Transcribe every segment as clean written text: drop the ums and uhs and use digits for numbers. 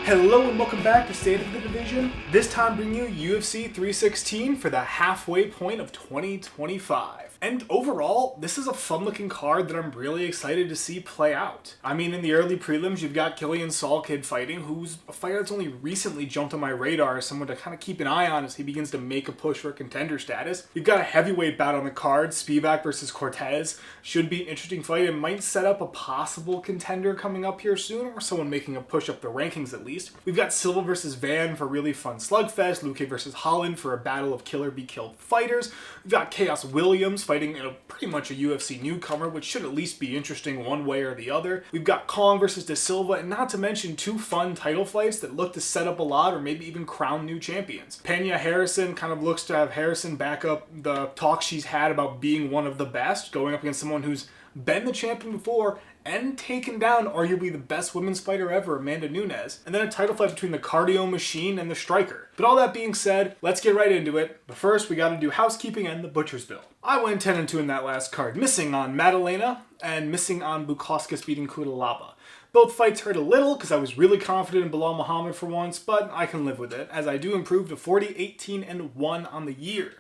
Hello and welcome back to State of the Division. This time bringing you UFC 316 for the halfway point of 2025. And overall, this is a fun looking card that I'm really excited to see play out. I mean, in the early prelims, you've got Salkilld fighting, who's a fighter that's only recently jumped on my radar as someone to kind of keep an eye on as he begins to make a push for contender status. You've got a heavyweight bout on the card, Spivac versus Cortes. Should be an interesting fight. It might set up a possible contender coming up here soon, or someone making a push up the rankings at least. We've got Silva versus Van for a really fun slugfest, Luque versus Holland for a battle of killer-be-killed fighters. We've got Chaos Williams fighting pretty much a UFC newcomer, which should at least be interesting one way or the other. We've got Cong versus De Silva, and not to mention two fun title fights that look to set up a lot or maybe even crown new champions. Pena Harrison kind of looks to have Harrison back up the talk she's had about being one of the best, going up against someone who's been the champion before and taken down arguably the best women's fighter ever, Amanda Nunes, and then a title fight between the cardio machine and the striker. But all that being said, let's get right into it. But first, we gotta do housekeeping and the butcher's bill. I went 10-2 in that last card, missing on Madalena and missing on Bukauskas beating Kudalaba. Both fights hurt a little because I was really confident in Bilal Muhammad for once, but I can live with it, as I do improve to 40-18-1 on the year.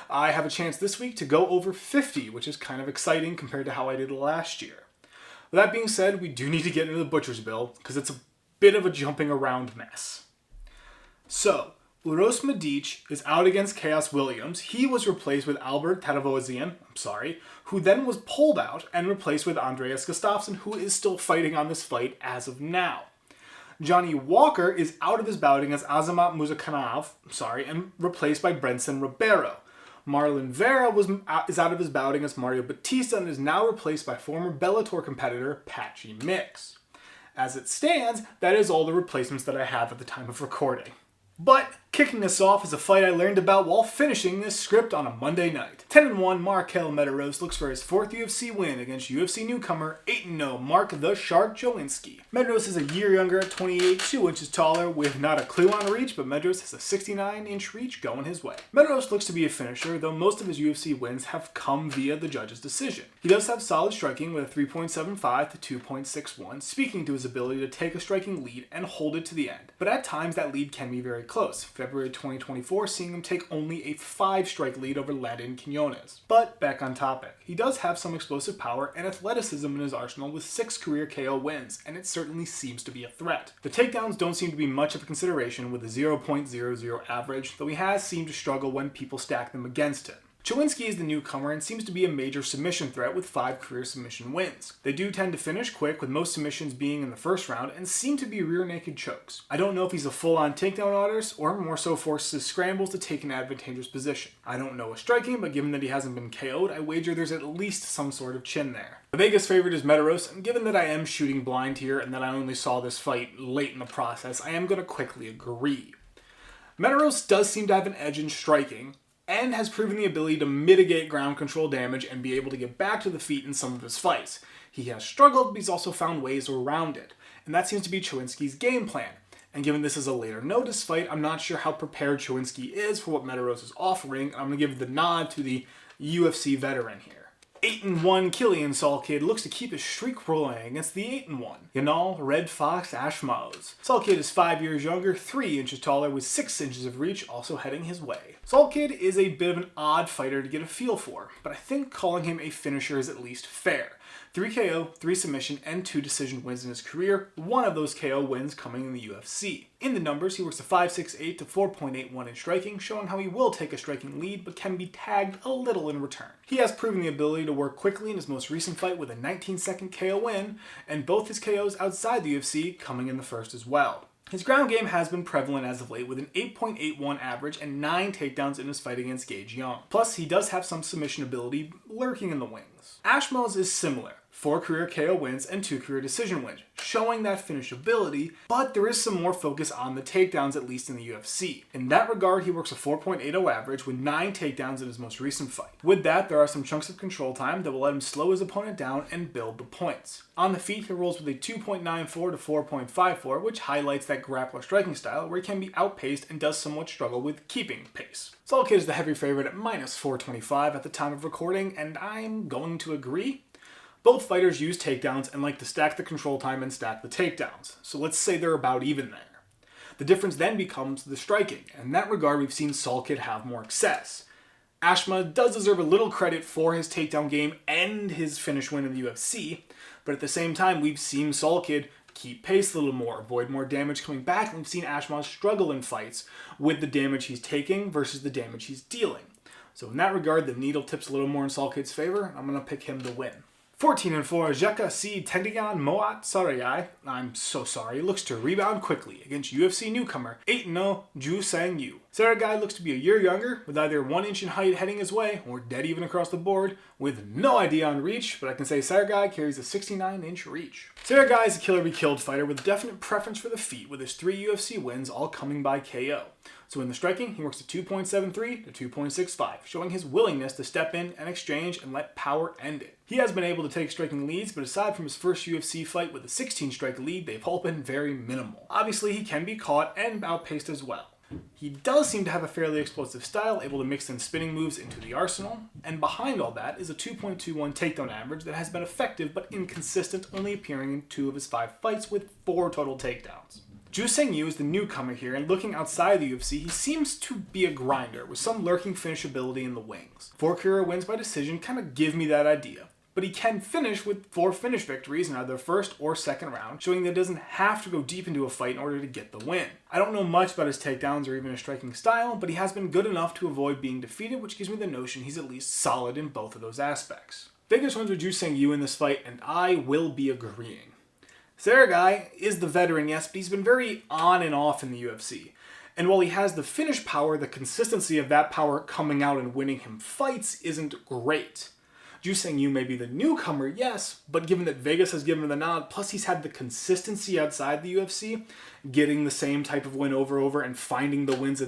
I have a chance this week to go over 50, which is kind of exciting compared to how I did last year. With that being said, we do need to get into the butcher's bill because it's a bit of a jumping around mess. So, Uros Medic is out against Chaos Williams. He was replaced with Albert Tadavosian, who then was pulled out and replaced with Andreas Gustaffson, who is still fighting on this fight as of now. Johnny Walker is out of his bout against Azamat Murzakanov, and replaced by Brenson Ribeiro. Marlon Vera is out of his bout against Mario Bautista and is now replaced by former Bellator competitor Patchy Mix. As it stands, that is all the replacements that I have at the time of recording. But kicking us off is a fight I learned about while finishing this script on a Monday night. 10-1 Markel Mederos looks for his 4th UFC win against UFC newcomer 8-0 Mark the Shark Chominski. Mederos is a year younger at 28, 2 inches taller, with not a clue on reach, but Mederos has a 69-inch reach going his way. Mederos looks to be a finisher, though most of his UFC wins have come via the judge's decision. He does have solid striking with a 3.75 to 2.61, speaking to his ability to take a striking lead and hold it to the end. But at times that lead can be very close. February 2024 seeing him take only a 5-strike lead over Landon Quinones. But back on topic, he does have some explosive power and athleticism in his arsenal with 6 career KO wins, and it certainly seems to be a threat. The takedowns don't seem to be much of a consideration with a 0.00 average, though he has seemed to struggle when people stack them against him. Chominski is the newcomer and seems to be a major submission threat with 5 career submission wins. They do tend to finish quick, with most submissions being in the first round, and seem to be rear naked chokes. I don't know if he's a full-on takedown artist, or more so forces scrambles to take an advantageous position. I don't know his striking, but given that he hasn't been KO'd, I wager there's at least some sort of chin there. The Vegas favorite is Mederos, and given that I am shooting blind here and that I only saw this fight late in the process, I am going to quickly agree. Mederos does seem to have an edge in striking, and has proven the ability to mitigate ground control damage and be able to get back to the feet in some of his fights. He has struggled, but he's also found ways around it, and that seems to be Chominski's game plan. And given this is a later notice fight, I'm not sure how prepared Chominski is for what Mederos is offering. I'm going to give the nod to the UFC veteran here. 8-1 Salkilld looks to keep his streak rolling against the 8-1 Red Fox Ashmouz. Salkilld is 5 years younger, 3 inches taller, with 6 inches of reach also heading his way. Salkilld is a bit of an odd fighter to get a feel for, but I think calling him a finisher is at least fair. 3 KO, 3 submission, and 2 decision wins in his career, one of those KO wins coming in the UFC. In the numbers, he works a 5.68 to 4.81 in striking, showing how he will take a striking lead, but can be tagged a little in return. He has proven the ability to work quickly in his most recent fight with a 19-second KO win, and both his KOs outside the UFC coming in the first as well. His ground game has been prevalent as of late, with an 8.81 average and 9 takedowns in his fight against Gage Young. Plus, he does have some submission ability lurking in the wings. Ashmouz is similar. 4 career KO wins and 2 career decision wins, showing that finishability, but there is some more focus on the takedowns, at least in the UFC. In that regard, he works a 4.80 average with 9 takedowns in his most recent fight. With that, there are some chunks of control time that will let him slow his opponent down and build the points. On the feet, he rolls with a 2.94 to 4.54, which highlights that grappler striking style where he can be outpaced and does somewhat struggle with keeping pace. Salkilld is the heavy favorite at minus 425 at the time of recording, and I'm going to agree. Both fighters use takedowns and like to stack the control time and stack the takedowns, so let's say they're about even there. The difference then becomes the striking. In that regard, we've seen Salkilld have more success. Ashmouz does deserve a little credit for his takedown game and his finish win in the UFC, but at the same time, we've seen Salkilld keep pace a little more, avoid more damage coming back, and we've seen Ashmouz struggle in fights with the damage he's taking versus the damage he's dealing. So in that regard, the needle tips a little more in Salkild's favor. I'm going to pick him to win. 14-4, Jeka C. Tendigan Moat Saragih, I'm so sorry, looks to rebound quickly against UFC newcomer 8-0 Joo-Sang. Saragih looks to be a year younger, with either 1 inch in height heading his way, or dead even across the board, with no idea on reach, but I can say Saragih carries a 69-inch reach. Saragih is a killer-be-killed fighter with a definite preference for the feet, with his 3 UFC wins all coming by KO. So in the striking, he works at 2.73 to 2.65, showing his willingness to step in and exchange and let power end it. He has been able to take striking leads, but aside from his first UFC fight with a 16-strike lead, they've all been very minimal. Obviously, he can be caught and outpaced as well. He does seem to have a fairly explosive style, able to mix in spinning moves into the arsenal, and behind all that is a 2.21 takedown average that has been effective but inconsistent, only appearing in 2 of his 5 fights with 4 total takedowns. Joo-Sang is the newcomer here, and looking outside the UFC, he seems to be a grinder with some lurking finishability in the wings. 4 career wins by decision kind of give me that idea. But he can finish with 4 finish victories in either first or second round, showing that he doesn't have to go deep into a fight in order to get the win. I don't know much about his takedowns or even his striking style, but he has been good enough to avoid being defeated, which gives me the notion he's at least solid in both of those aspects. Biggest ones with Joo-Sang in this fight, and I will be agreeing. Saragih is the veteran, yes, but he's been very on and off in the UFC. And while he has the finish power, the consistency of that power coming out and winning him fights isn't great. Joo-Sang may be the newcomer, yes, but given that Vegas has given him the nod, plus he's had the consistency outside the UFC, getting the same type of win over and finding the wins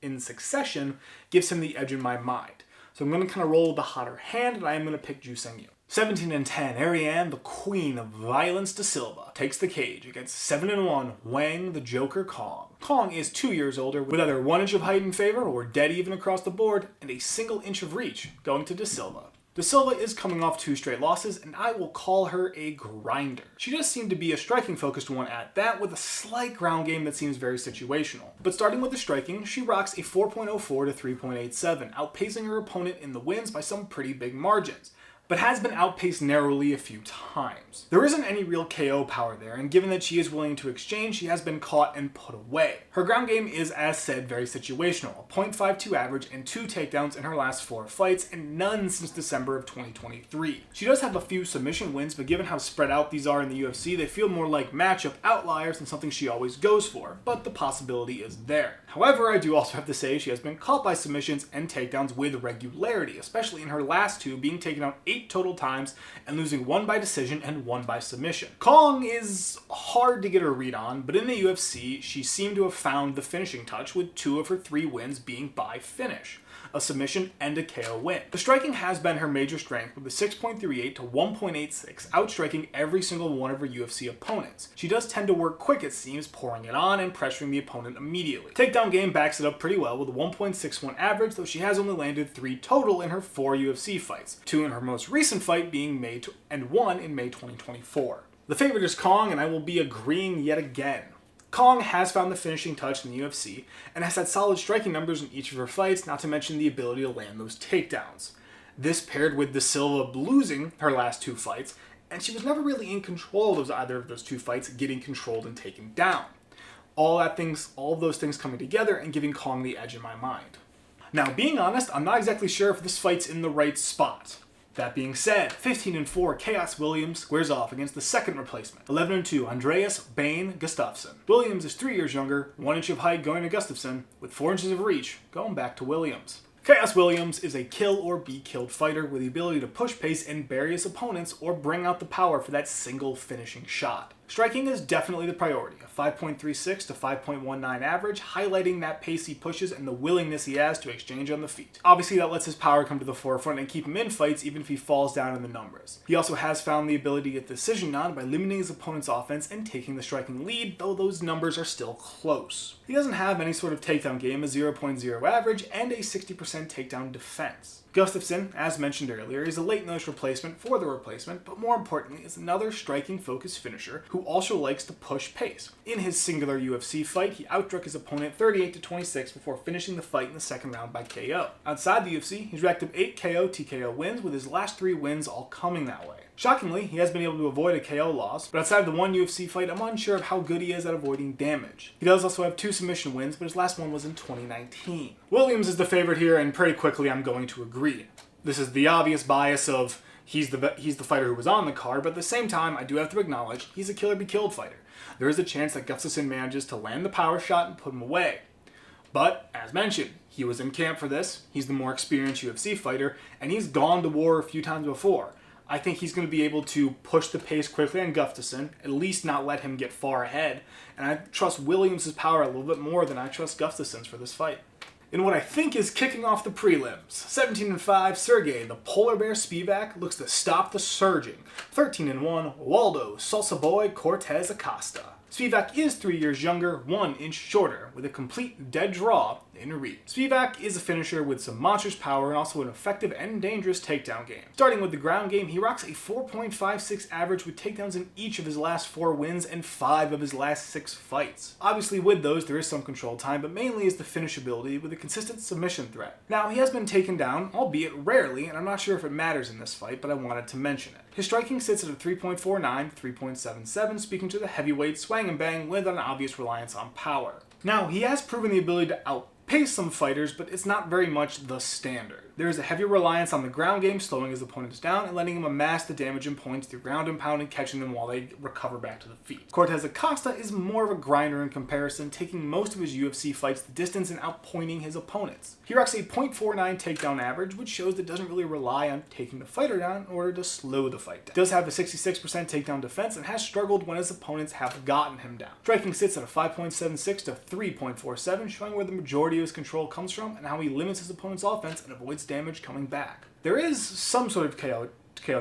in succession, gives him the edge in my mind. So I'm going to kind of roll with the hotter hand, and I am going to pick Joo-Sang. 17-10, Ariane, the queen of violence to Silva, takes the cage against 7-1, Wang the Joker Cong. Cong is 2 years older, with either 1 inch of height in favor or dead even across the board, and a single inch of reach going to De Silva. De Silva is coming off 2 straight losses, and I will call her a grinder. She does seem to be a striking-focused one at that, with a slight ground game that seems very situational. But starting with the striking, she rocks a 4.04 to 3.87, outpacing her opponent in the wins by some pretty big margins, but has been outpaced narrowly a few times. There isn't any real KO power there, and given that she is willing to exchange, she has been caught and put away. Her ground game is, as said, very situational, a 0.52 average and 2 takedowns in her last 4 fights, and none since December of 2023. She does have a few submission wins, but given how spread out these are in the UFC, they feel more like matchup outliers than something she always goes for, but the possibility is there. However, I do also have to say she has been caught by submissions and takedowns with regularity, especially in her last 2, being taken out 8 total times and losing 1 by decision and 1 by submission. Cong is hard to get a read on, but in the UFC, she seemed to have found the finishing touch, with 2 of her 3 wins being by finish, a submission and a KO win. The striking has been her major strength, with a 6.38 to 1.86, outstriking every single one of her UFC opponents. She does tend to work quick, it seems, pouring it on and pressuring the opponent immediately. Takedown game backs it up pretty well with a 1.61 average, though she has only landed 3 total in her 4 UFC fights, 2 in her most recent fight being May and 1 in May 2024. The favorite is Cong, and I will be agreeing yet again. Cong has found the finishing touch in the UFC, and has had solid striking numbers in each of her fights, not to mention the ability to land those takedowns. This paired with De Silva losing her last 2 fights, and she was never really in control of either of those 2 fights, getting controlled and taken down. All of those things coming together and giving Cong the edge in my mind. Now, being honest, I'm not exactly sure if this fight's in the right spot. That being said, 15-4, Chaos Williams squares off against the second replacement, 11-2, Andreas Bane Gustaffson. Williams is 3 years younger, 1 inch of height going to Gustaffson, with 4 inches of reach going back to Williams. Chaos Williams is a kill or be killed fighter with the ability to push pace and bury his opponents or bring out the power for that single finishing shot. Striking is definitely the priority, a 5.36 to 5.19 average, highlighting that pace he pushes and the willingness he has to exchange on the feet. Obviously, that lets his power come to the forefront and keep him in fights even if he falls down in the numbers. He also has found the ability to get the decision on by limiting his opponent's offense and taking the striking lead, though those numbers are still close. He doesn't have any sort of takedown game, a 0.0 average, and a 60% takedown defense. Gustaffson, as mentioned earlier, is a late notice replacement for the replacement, but more importantly is another striking-focused finisher who also likes to push pace. In his singular UFC fight, he outstruck his opponent 38-26 before finishing the fight in the second round by KO. Outside the UFC, he's racked up 8 KO TKO wins, with his last 3 wins all coming that way. Shockingly, he has been able to avoid a KO loss, but outside of the one UFC fight, I'm unsure of how good he is at avoiding damage. He does also have 2 submission wins, but his last one was in 2019. Williams is the favorite here, and pretty quickly I'm going to agree. This is the obvious bias of he's the fighter who was on the card, but at the same time, I do have to acknowledge he's a killer-be-killed fighter. There is a chance that Gustaffson manages to land the power shot and put him away. But, as mentioned, he was in camp for this, he's the more experienced UFC fighter, and he's gone to war a few times before. I think he's going to be able to push the pace quickly on Gustaffson, at least not let him get far ahead, and I trust Williams' power a little bit more than I trust Gustaffson's for this fight. In what I think is kicking off the prelims, 17-5 Saragih, the polar bear Spivac, looks to stop the surging. 13-1 Waldo, Salsa Boy, Cortes-Acosta. Spivac is 3 years younger, 1 inch shorter, with a complete dead draw in reach. Spivac is a finisher with some monstrous power and also an effective and dangerous takedown game. Starting with the ground game, he rocks a 4.56 average with takedowns in each of his last 4 wins and 5 of his last 6 fights. Obviously with those there is some control time, but mainly is the finishability with a consistent submission threat. Now he has been taken down, albeit rarely, and I'm not sure if it matters in this fight, but I wanted to mention it. His striking sits at a 3.49, 3.77, speaking to the heavyweight swang and bang with an obvious reliance on power. Now, he has proven the ability to outpace some fighters, but it's not very much the standard. There is a heavy reliance on the ground game, slowing his opponents down and letting him amass the damage and points through ground and pound and catching them while they recover back to the feet. Cortes-Acosta is more of a grinder in comparison, taking most of his UFC fights the distance and outpointing his opponents. He rocks a .49 takedown average, which shows that it doesn't really rely on taking the fighter down in order to slow the fight down. Does have a 66% takedown defense and has struggled when his opponents have gotten him down. Striking sits at a 5.76 to 3.47, showing where the majority of his control comes from and how he limits his opponent's offense and avoids damage coming back. There is some sort of KO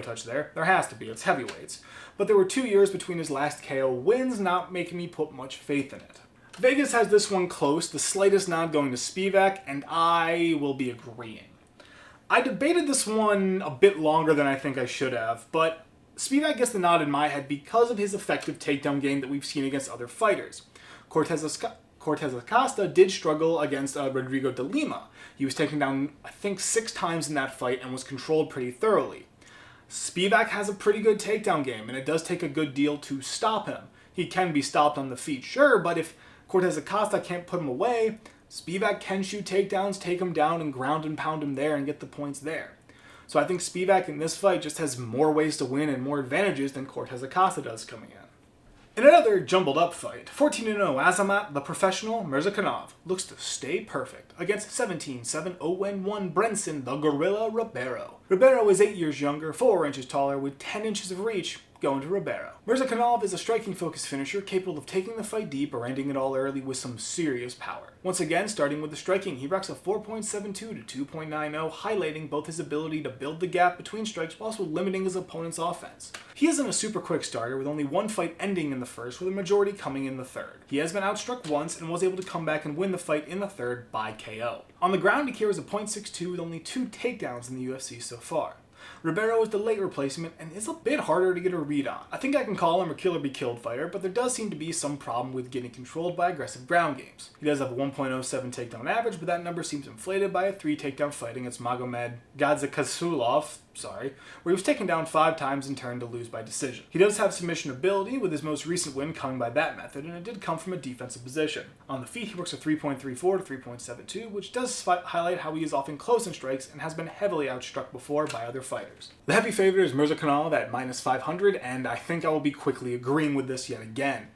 touch there. There has to be. It's heavyweights. But there were 2 years between his last KO wins, not making me put much faith in it. Vegas has this one close, the slightest nod going to Spivac, and I will be agreeing. I debated this one a bit longer than I think I should have, but Spivac gets the nod in my head because of his effective takedown game that we've seen against other fighters. Cortes-Acosta did struggle against Rodrigo de Lima. He was taken down, I think, 6 times in that fight and was controlled pretty thoroughly. Spivac has a pretty good takedown game, and it does take a good deal to stop him. He can be stopped on the feet, sure, but if Cortes-Acosta can't put him away, Spivac can shoot takedowns, take him down, and ground and pound him there and get the points there. So I think Spivac in this fight just has more ways to win and more advantages than Cortes-Acosta does coming in. In another jumbled up fight, 14-0 Azamat, the professional Murzakanov, looks to stay perfect against 17-7 0-1 Brenson, the gorilla Ribeiro. Ribeiro is 8 years younger, 4 inches taller, with 10 inches of reach, going to Ribeiro. Murzakanov is a striking-focused finisher capable of taking the fight deep or ending it all early with some serious power. Once again, starting with the striking, he rocks a 4.72 to 2.90, highlighting both his ability to build the gap between strikes while also limiting his opponent's offense. He isn't a super quick starter, with only 1 fight ending in the first, with a majority coming in the third. He has been outstruck once and was able to come back and win the fight in the third by KO. On the ground, he carries a .62 with only 2 takedowns in the UFC so far. Ribeiro is the late replacement and is a bit harder to get a read on. I think I can call him a killer-be-killed fighter, but there does seem to be some problem with getting controlled by aggressive ground games. He does have a 1.07 takedown average, but that number seems inflated by a 3 takedown fight against Magomed Gadzhikasulov, where he was taken down 5 times and turned to lose by decision. He does have submission ability, with his most recent win coming by that method, and it did come from a defensive position. On the feet, he works a 3.34 to 3.72, which does highlight how he is often close in strikes and has been heavily outstruck before by other fighters. The heavy favorite is Murzakanov at -500, and I think I will be quickly agreeing with this yet again.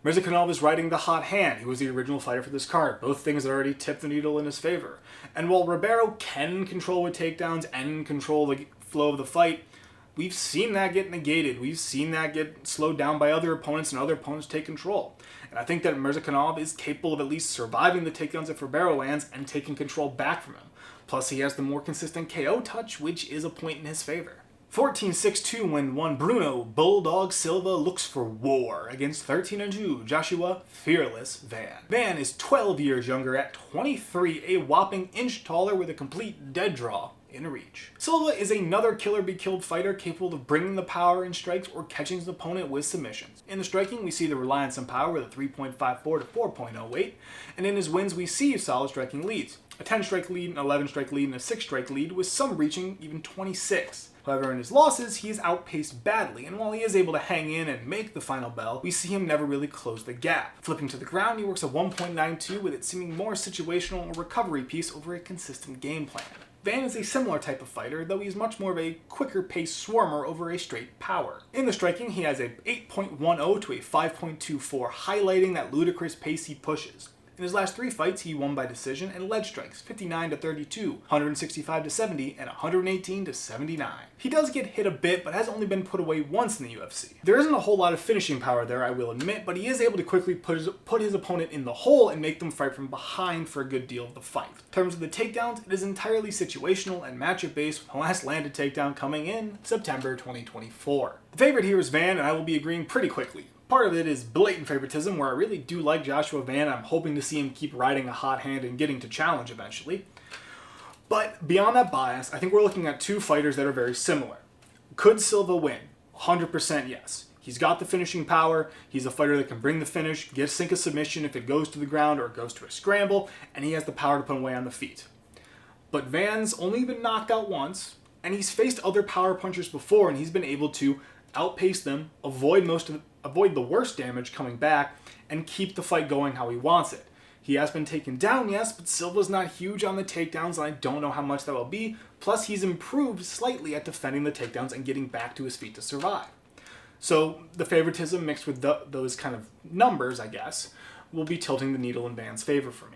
Murzakanov is riding the hot hand. He was the original fighter for this card. Both things that already tipped the needle in his favor. And while Ribeiro can control with takedowns and control the flow of the fight, we've seen that get negated. We've seen that get slowed down by other opponents and other opponents take control. And I think that Murzakanov is capable of at least surviving the takedowns if Ribeiro lands and taking control back from him. Plus he has the more consistent KO touch, which is a point in his favor. 14-6-2 when one Bruno Bulldog Silva looks for war against 13-2 Joshua Fearless Van. Van is 12 years younger at 23, a whopping inch taller with a complete dead draw in reach. Silva is another killer-be-killed fighter capable of bringing the power in strikes or catching his opponent with submissions. In the striking, we see the reliance on power with a 3.54 to 4.0 weight, and in his wins we see solid striking leads. A 10-strike lead, an 11-strike lead, and a 6-strike lead, with some reaching even 26. However, in his losses, he is outpaced badly, and while he is able to hang in and make the final bell, we see him never really close the gap. Flipping to the ground, he works a 1.92 with it seeming more situational or recovery piece over a consistent game plan. Van is a similar type of fighter, though he is much more of a quicker paced swarmer over a straight power. In the striking, he has a 8.10 to a 5.24, highlighting that ludicrous pace he pushes. In his last 3 fights, he won by decision and ledge strikes, 59 to 32, 165 to 70, and 118 to 79. He does get hit a bit, but has only been put away once in the UFC. There isn't a whole lot of finishing power there, I will admit, but he is able to quickly put his opponent in the hole and make them fight from behind for a good deal of the fight. In terms of the takedowns, it is entirely situational and matchup based, with the last landed takedown coming in September 2024. The favorite here is Van, and I will be agreeing pretty quickly. Part of it is blatant favoritism, where I really do like Joshua Van. I'm hoping to see him keep riding a hot hand and getting to challenge eventually. But beyond that bias, I think we're looking at 2 fighters that are very similar. Could Silva win? 100% yes. He's got the finishing power, he's a fighter that can bring the finish, sink a submission if it goes to the ground or it goes to a scramble, and he has the power to put him away on the feet. But Van's only been knocked out once, and he's faced other power punchers before, and he's been able to outpace them, avoid the worst damage coming back, and keep the fight going how he wants it. He has been taken down, yes, but Silva's not huge on the takedowns, and I don't know how much that will be. Plus, he's improved slightly at defending the takedowns and getting back to his feet to survive. So the favoritism mixed with those kind of numbers, I guess, will be tilting the needle in Van's favor for me.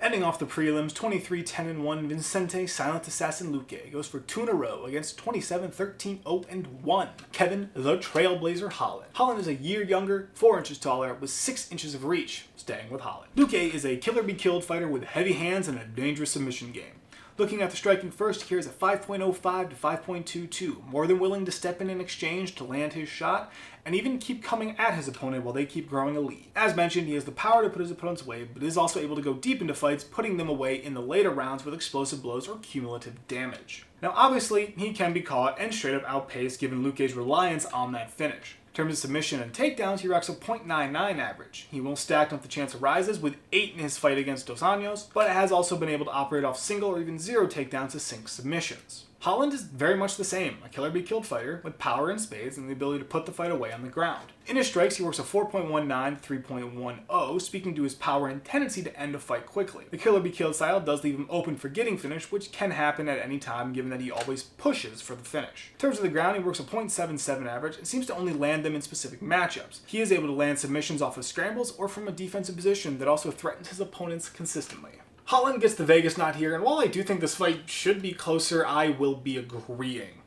Ending off the prelims, 23-10-1 Vicente Silent Assassin Luque goes for 2 in a row against 27-13-0-1 Kevin the Trailblazer Holland. Holland is a year younger, 4 inches taller, with 6 inches of reach, staying with Holland. Luque is a killer-be-killed fighter with heavy hands and a dangerous submission game. Looking at the striking first, he has a 5.05 to 5.22, more than willing to step in exchange to land his shot, and even keep coming at his opponent while they keep growing a lead. As mentioned, he has the power to put his opponents away, but is also able to go deep into fights, putting them away in the later rounds with explosive blows or cumulative damage. Now obviously, he can be caught and straight up outpaced given Luque's reliance on that finish. In terms of submission and takedowns, he rocks a .99 average. He will stack if the chance arises, with 8 in his fight against Dos Anjos, but has also been able to operate off single or even 0 takedowns to sink submissions. Holland is very much the same, a killer-be-killed fighter with power in spades and the ability to put the fight away on the ground. In his strikes, he works a 4.19 to 3.10, speaking to his power and tendency to end a fight quickly. The killer-be-killed style does leave him open for getting finished, which can happen at any time given that he always pushes for the finish. In terms of the ground, he works a .77 average and seems to only land them in specific matchups. He is able to land submissions off of scrambles or from a defensive position that also threatens his opponents consistently. Holland gets the Vegas nod here, and while I do think this fight should be closer, I will be agreeing.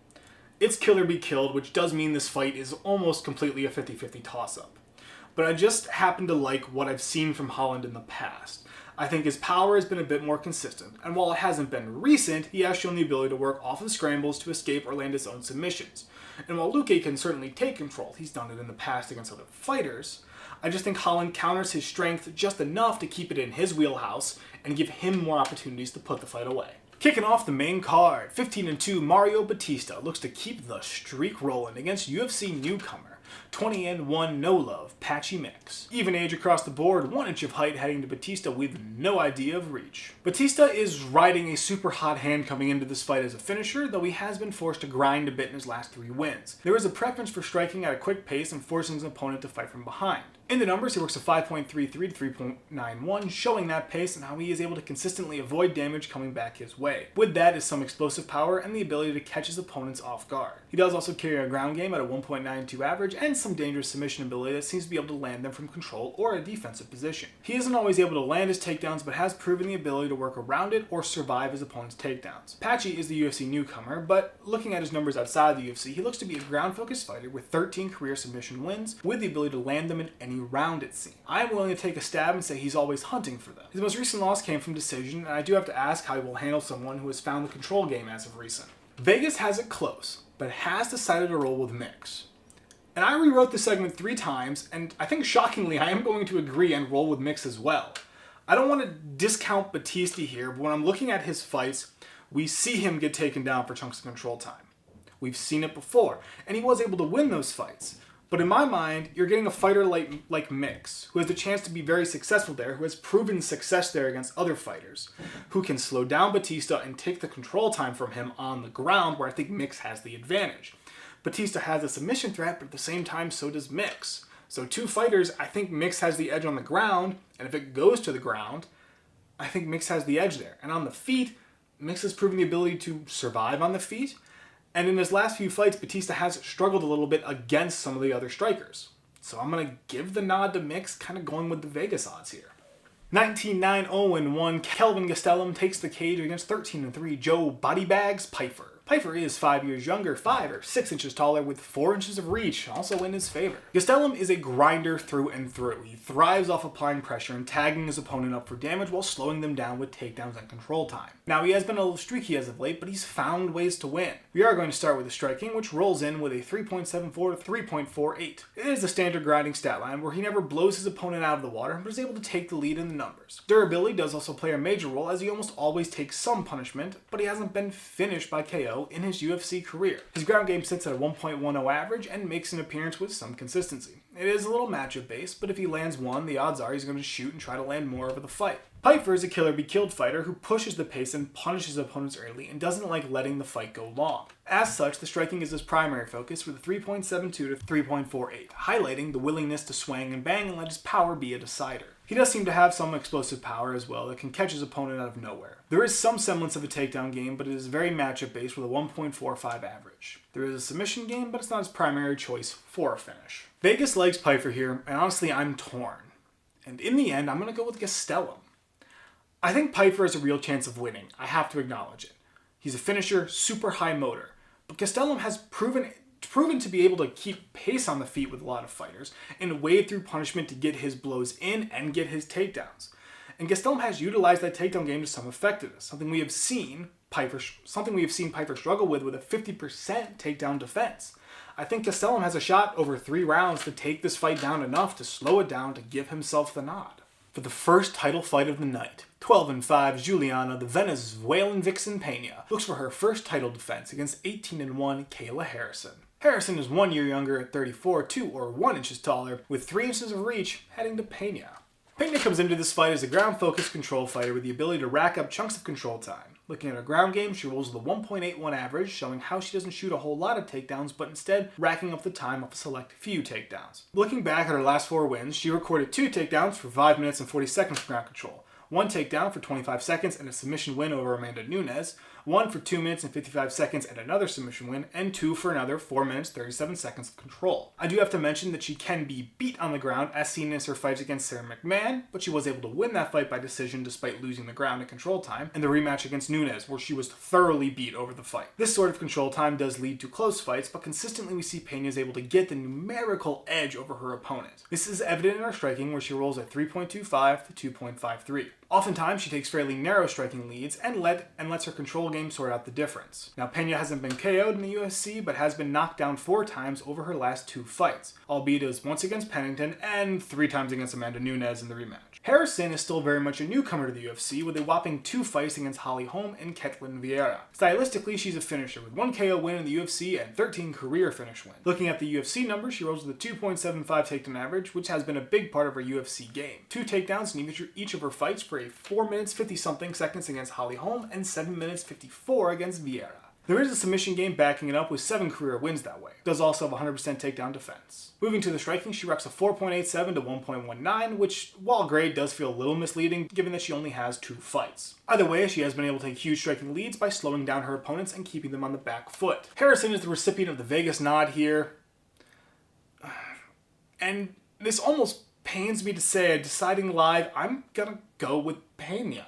It's killer be killed, which does mean this fight is almost completely a 50-50 toss-up. But I just happen to like what I've seen from Holland in the past. I think his power has been a bit more consistent, and while it hasn't been recent, he has shown the ability to work off of scrambles to escape or land his own submissions. And while Luque can certainly take control, he's done it in the past against other fighters, I just think Holland counters his strength just enough to keep it in his wheelhouse and give him more opportunities to put the fight away. Kicking off the main card, 15-2 Mario Bautista looks to keep the streak rolling against UFC newcomer 20-1 No Love Patchy Mix. Even age across the board, 1 inch of height heading to Bautista with no idea of reach. Bautista is riding a super hot hand coming into this fight as a finisher, though he has been forced to grind a bit in his last 3 wins. There is a preference for striking at a quick pace and forcing his opponent to fight from behind. In the numbers, he works a 5.33 to 3.91, showing that pace and how he is able to consistently avoid damage coming back his way. With that is some explosive power and the ability to catch his opponents off guard. He does also carry a ground game at a 1.92 average and some dangerous submission ability that seems to be able to land them from control or a defensive position. He isn't always able to land his takedowns, but has proven the ability to work around it or survive his opponent's takedowns. Patchy is the UFC newcomer, but looking at his numbers outside the UFC, he looks to be a ground-focused fighter with 13 career submission wins, with the ability to land them in any round it seems. I am willing to take a stab and say he's always hunting for them. His most recent loss came from decision, and I do have to ask how he will handle someone who has found the control game as of recent. Vegas has it close, but has decided to roll with Mix. And I rewrote this segment 3 times, and I think shockingly I am going to agree and roll with Mix as well. I don't want to discount Bautista here, but when I'm looking at his fights, we see him get taken down for chunks of control time. We've seen it before, and he was able to win those fights. But in my mind, you're getting a fighter like Mix, who has the chance to be very successful there, who has proven success there against other fighters, who can slow down Bautista and take the control time from him on the ground, where I think Mix has the advantage. Bautista has a submission threat, but at the same time, so does Mix. So two fighters, I think Mix has the edge on the ground, and if it goes to the ground, I think Mix has the edge there. And on the feet, Mix has proven the ability to survive on the feet, and in his last few fights, Bautista has struggled a little bit against some of the other strikers. So I'm going to give the nod to Mix, kind of going with the Vegas odds here. 19-9-0-1, Kelvin Gastellum takes the cage against 13-3 Joe Bodybags Pyfer. Pyfer is 5 years younger, 5 or 6 inches taller, with 4 inches of reach, also in his favor. Gastellum is a grinder through and through. He thrives off applying pressure and tagging his opponent up for damage while slowing them down with takedowns and control time. Now, he has been a little streaky as of late, but he's found ways to win. We are going to start with the striking, which rolls in with a 3.74 to 3.48. It is the standard grinding stat line where he never blows his opponent out of the water, but is able to take the lead in the numbers. Durability does also play a major role, as he almost always takes some punishment, but he hasn't been finished by KO in his UFC career. His ground game sits at a 1.10 average and makes an appearance with some consistency. It is a little matchup based, but if he lands one, the odds are he's going to shoot and try to land more over the fight. Pyfer is a killer be killed fighter who pushes the pace and punishes opponents early and doesn't like letting the fight go long. As such, the striking is his primary focus with a 3.72 to 3.48, highlighting the willingness to swing and bang and let his power be a decider. He does seem to have some explosive power as well that can catch his opponent out of nowhere. There is some semblance of a takedown game, but it is very matchup based with a 1.45 average. There is a submission game, but it's not his primary choice for a finish. Vegas likes Pyfer here, and honestly I'm torn. And in the end, I'm going to go with Gastellum. I think Pyfer has a real chance of winning, I have to acknowledge it. He's a finisher, super high motor, but Gastellum has proven to be able to keep pace on the feet with a lot of fighters and wade through punishment to get his blows in and get his takedowns. And Gastellum has utilized that takedown game to some effectiveness, something we have seen Pyfer struggle with a 50% takedown defense. I think Gastellum has a shot over 3 rounds to take this fight down enough to slow it down to give himself the nod. For the first title fight of the night, 12-5 Juliana, the Venezuelan vixen Pena, looks for her first title defense against 18-1 Kayla Harrison. Harrison is 1 year younger at 34, 2 or 1 inches taller, with 3 inches of reach, heading to Pena. Pena comes into this fight as a ground-focused control fighter with the ability to rack up chunks of control time. Looking at her ground game, she rolls with a 1.81 average, showing how she doesn't shoot a whole lot of takedowns, but instead racking up the time of a select few takedowns. Looking back at her last 4 wins, she recorded 2 takedowns for 5 minutes and 40 seconds of ground control, 1 takedown for 25 seconds and a submission win over Amanda Nunes, 1 for 2 minutes and 55 seconds and another submission win, and 2 for another 4 minutes 37 seconds of control. I do have to mention that she can be beat on the ground, as seen in her fights against Sarah McMahon, but she was able to win that fight by decision despite losing the ground and control time, and the rematch against Nunes, where she was thoroughly beat over the fight. This sort of control time does lead to close fights, but consistently we see Pena is able to get the numerical edge over her opponent. This is evident in her striking, where she rolls at 3.25 to 2.53. Oftentimes, she takes fairly narrow striking leads and lets her control game sort out the difference. Now, Pena hasn't been KO'd in the UFC, but has been knocked down 4 times over her last 2 fights, albeit it was once against Pennington and 3 times against Amanda Nunes in the rematch. Harrison is still very much a newcomer to the UFC, with a whopping 2 fights against Holly Holm and Ketlin Vieira. Stylistically, she's a finisher, with 1 KO win in the UFC and 13 career finish wins. Looking at the UFC numbers, she rolls with a 2.75 takedown average, which has been a big part of her UFC game. 2 takedowns in each of her fights for a 4 minutes 50-something seconds against Holly Holm and 7 minutes 54 against Vieira. There is a submission game backing it up with 7 career wins that way. Does also have 100% takedown defense. Moving to the striking, she rocks a 4.87 to 1.19, which, while great, does feel a little misleading given that she only has 2 fights. Either way, she has been able to take huge striking leads by slowing down her opponents and keeping them on the back foot. Harrison is the recipient of the Vegas nod here. And this almost pains me to say, deciding live, I'm gonna go with Pena.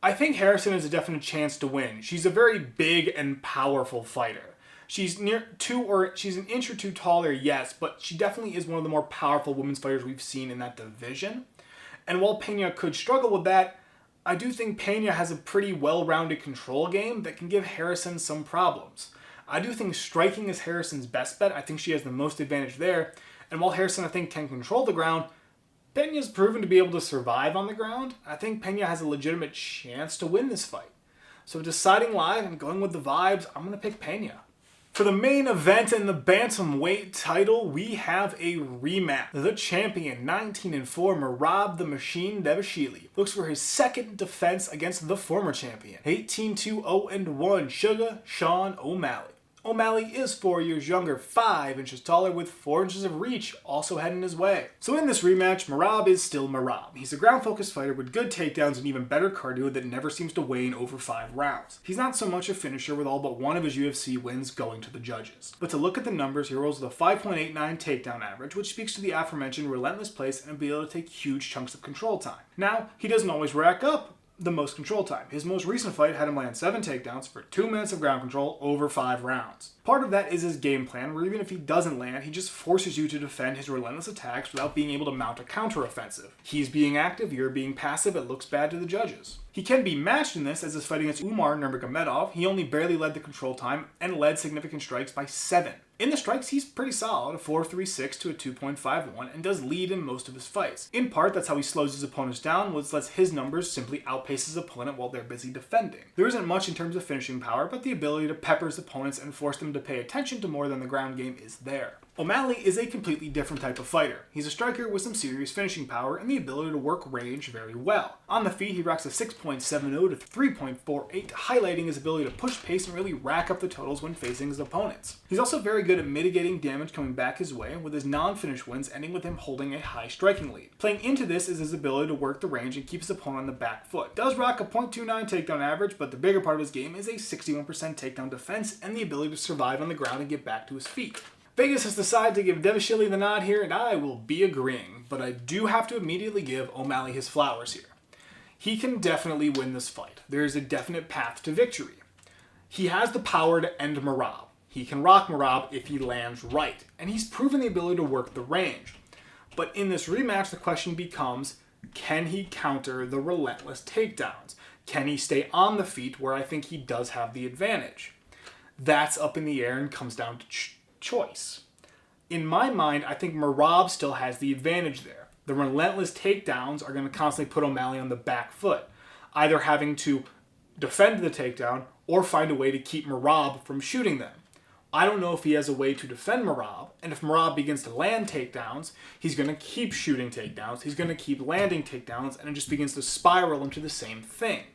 I think Harrison has a definite chance to win. She's a very big and powerful fighter. She's she's an inch or 2 taller, yes, but she definitely is one of the more powerful women's fighters we've seen in that division. And while Pena could struggle with that, I do think Pena has a pretty well-rounded control game that can give Harrison some problems. I do think striking is Harrison's best bet. I think she has the most advantage there. And while Harrison, I think, can control the ground, Pena's proven to be able to survive on the ground. I think Pena has a legitimate chance to win this fight. So deciding live and going with the vibes, I'm going to pick Pena. For the main event in the bantamweight title, we have a rematch. The champion, 19-4, Merab the Machine Dvalishvllli, looks for his second defense against the former champion, 18-2-0-1, Sugar Sean O'Malley. O'Malley is 4 years younger, 5 inches taller, with 4 inches of reach also heading his way. So in this rematch, Merab is still Merab. He's a ground-focused fighter with good takedowns and even better cardio that never seems to wane over 5 rounds. He's not so much a finisher, with all but one of his UFC wins going to the judges. But to look at the numbers, he rolls with a 5.89 takedown average, which speaks to the aforementioned relentless pace and ability to take huge chunks of control time. Now, he doesn't always rack up the most control time. His most recent fight had him land 7 takedowns for 2 minutes of ground control over 5 rounds. Part of that is his game plan, where even if he doesn't land, he just forces you to defend his relentless attacks without being able to mount a counter-offensive. He's being active, you're being passive, it looks bad to the judges. He can be matched in this, as his fight against Umar Nurmagomedov, he only barely led the control time and led significant strikes by 7. In the strikes, he's pretty solid, a 4.36 to a 2.51, and does lead in most of his fights. In part, that's how he slows his opponents down, which lets his numbers simply outpace his opponent while they're busy defending. There isn't much in terms of finishing power, but the ability to pepper his opponents and force them to pay attention to more than the ground game is there. O'Malley is a completely different type of fighter. He's a striker with some serious finishing power and the ability to work range very well. On the feet, he racks a 6.70 to 3.48, highlighting his ability to push pace and really rack up the totals when facing his opponents. He's also very good at mitigating damage coming back his way, with his non-finish wins ending with him holding a high striking lead. Playing into this is his ability to work the range and keep his opponent on the back foot. Does rock a .29 takedown average, but the bigger part of his game is a 61% takedown defense and the ability to survive on the ground and get back to his feet. Vegas has decided to give Dvalishvllli the nod here, and I will be agreeing, but I do have to immediately give O'Malley his flowers here. He can definitely win this fight. There is a definite path to victory. He has the power to end Merab. He can rock Merab if he lands right, and he's proven the ability to work the range. But in this rematch, the question becomes, can he counter the relentless takedowns? Can he stay on the feet, where I think he does have the advantage? That's up in the air and comes down to choice. In my mind, I think Merab still has the advantage there. The relentless takedowns are going to constantly put O'Malley on the back foot, either having to defend the takedown or find a way to keep Merab from shooting them. I don't know if he has a way to defend Merab, and if Merab begins to land takedowns, he's going to keep shooting takedowns, he's going to keep landing takedowns, and it just begins to spiral into the same thing.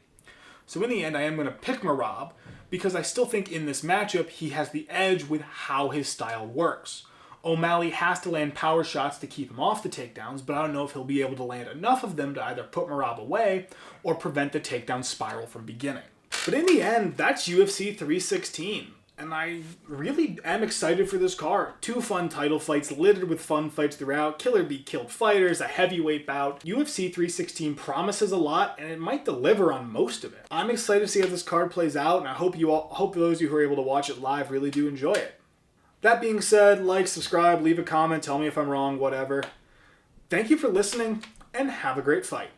So in the end, I am going to pick Merab, because I still think in this matchup, he has the edge with how his style works. O'Malley has to land power shots to keep him off the takedowns, but I don't know if he'll be able to land enough of them to either put Merab away or prevent the takedown spiral from beginning. But in the end, that's UFC 316. And I really am excited for this card. 2 fun title fights, littered with fun fights throughout, killer be killed fighters, a heavyweight bout. UFC 316 promises a lot, and it might deliver on most of it. I'm excited to see how this card plays out, and I hope those of you who are able to watch it live really do enjoy it. That being said, like, subscribe, leave a comment, tell me if I'm wrong, whatever. Thank you for listening, and have a great fight.